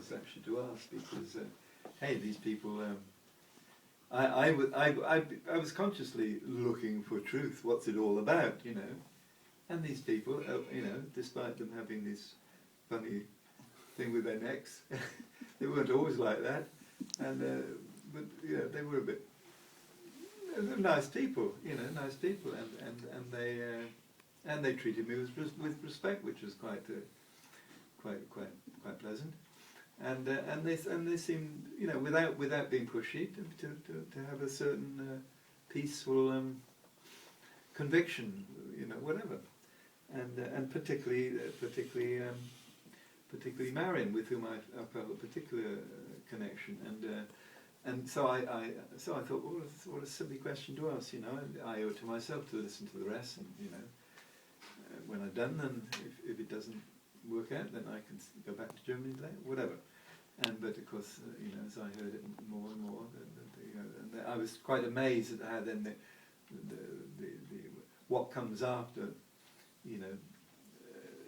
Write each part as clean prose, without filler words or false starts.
was actually to ask, because hey, these people. I was consciously looking for truth. What's it all about, you know? And these people, you know, despite them having this funny thing with their necks, they weren't always like that. And but yeah, they were a bit. They were nice people, you know, nice people, and they treated me with respect, which was quite pleasant. And they seemed, you know, without being pushy, to have a certain peaceful conviction, you know, whatever. And particularly Marion, with whom I felt a particular connection. And so I thought, well, what a silly question to ask, you know. And I owe it to myself to listen to the rest, and you know, when I'm done, then if it doesn't work out, then I can go back to Germany later, whatever. But of course, you know, as I heard it more and more, you know, and I was quite amazed at how then what comes after, you know,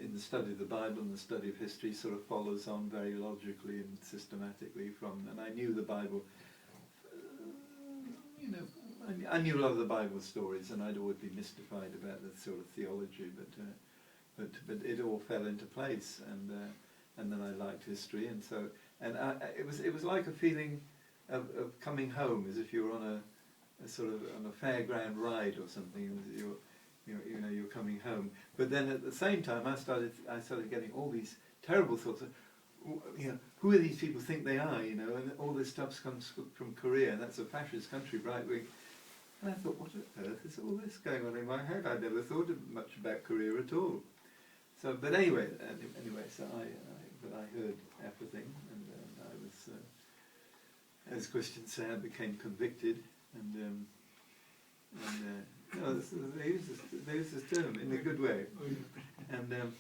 in the study of the Bible and the study of history sort of follows on very logically and systematically from. And I knew the Bible, you know, I knew a lot of the Bible stories, and I'd always be mystified about the sort of theology, but it all fell into place, and then I liked history, and so it was like a feeling of coming home, as if you were on a sort of on a fairground ride or something. You're coming home. But then at the same time, I started getting all these terrible thoughts of, you know, who do these people think they are, you know, and all this stuff comes from Korea, and that's a fascist country, right wing. And I thought, what on earth is all this going on in my head? I never thought much about Korea at all. So, but anyway, so I heard everything, and I was, as Christians say, I became convicted, and no, they use this term in a good way, and then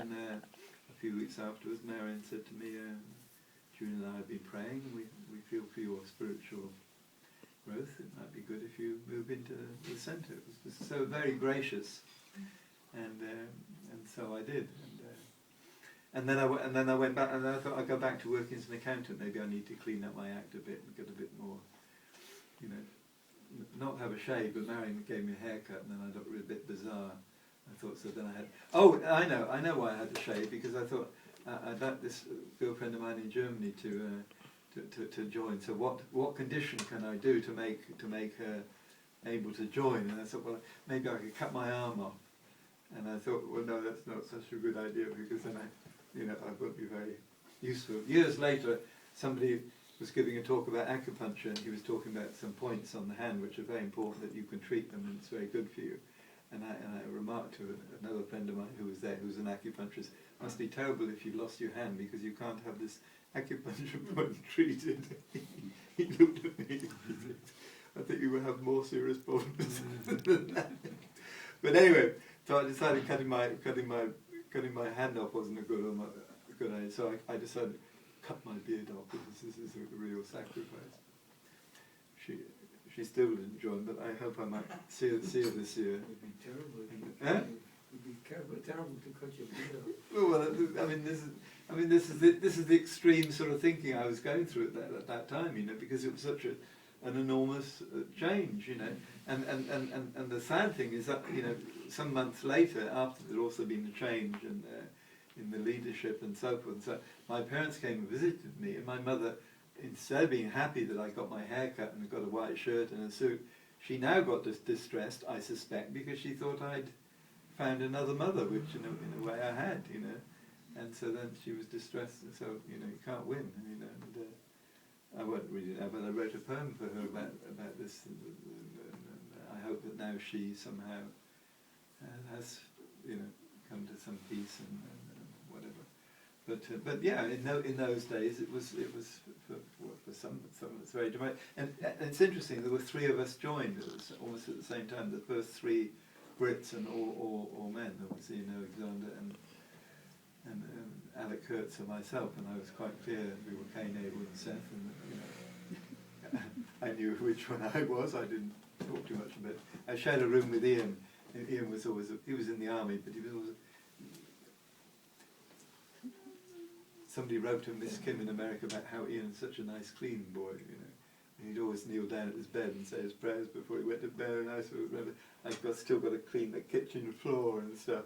a few weeks afterwards, Marion said to me, Julian and I have been praying, and we feel for your spiritual growth. It might be good if you move into the centre. It was just so very gracious, and so I did, and then I went back, and I thought I'd go back to working as an accountant. Maybe I need to clean up my act a bit and get a bit more, you know. Not have a shave, but Marion gave me a haircut, and then I looked a bit bizarre. I thought, so then I had. Oh, I know why I had to shave, because I thought I'd like this girlfriend of mine in Germany to join. So what condition can I do to make her able to join? And I thought, well, maybe I could cut my arm off. And I thought, well, no, that's not such a good idea, because then I won't be very useful. Years later, somebody was giving a talk about acupuncture, and he was talking about some points on the hand which are very important, that you can treat them, and it's very good for you. And I remarked to another friend of mine who was there, who's an acupuncturist, must be terrible if you lost your hand, because you can't have this acupuncture point treated. He looked at me and he said, I think you will have more serious problems than that. But anyway, so I decided cutting my hand off wasn't a good idea. So I decided cut my beard off, because this is a real sacrifice. She still didn't join, but I hope I might see her this year. It would be terrible. Huh? It would be terrible to cut your beard off. Well, this is the extreme sort of thinking I was going through at that time, you know, because it was such an enormous change, you know, and the sad thing is that, you know, some months later, after there'd also been a change and in the leadership and so forth. So my parents came and visited me, and my mother, instead of being happy that I got my hair cut and got a white shirt and a suit, she now got distressed, I suspect, because she thought I'd found another mother, which in a way I had, you know. And so then she was distressed, and so, you know, you can't win, you know. And I won't read it now, but I wrote a poem for her about this, and I hope that now she somehow has, you know, come to some peace and whatever. But yeah, in those days it was for some it's very dramatic. And it's interesting, there were three of us joined almost at the same time. The first three Brits and all men, obviously, you know, Alexander and Alec Kurtz and myself, and I was quite clear we were Cain, Abel and Seth, and you know, I knew which one I was. I didn't talk too much about it. I shared a room with Ian. And Ian was always he was in the army, but he was always somebody wrote to Miss Kim in America about how Ian's such a nice clean boy, you know. And he'd always kneel down at his bed and say his prayers before he went to bed, and I sort of remember still got to clean the kitchen floor and stuff,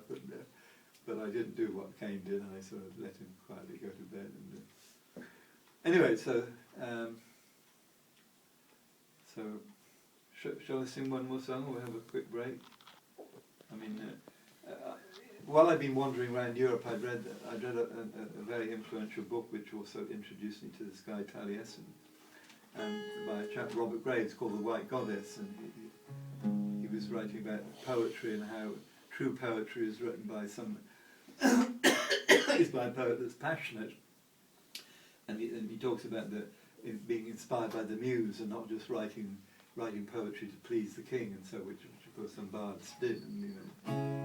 but I didn't do what Cain did. I sort of let him quietly go to bed. And anyway, so shall I sing one more song, or we'll have a quick break? I mean, while I've been wandering around Europe, I'd read a very influential book which also introduced me to this guy Taliesin, by a chap Robert Graves, called The White Goddess, and he was writing about poetry and how true poetry is written by is by a poet that's passionate, and he talks about being inspired by the muse and not just writing poetry to please the king, and so which of course some bards did, and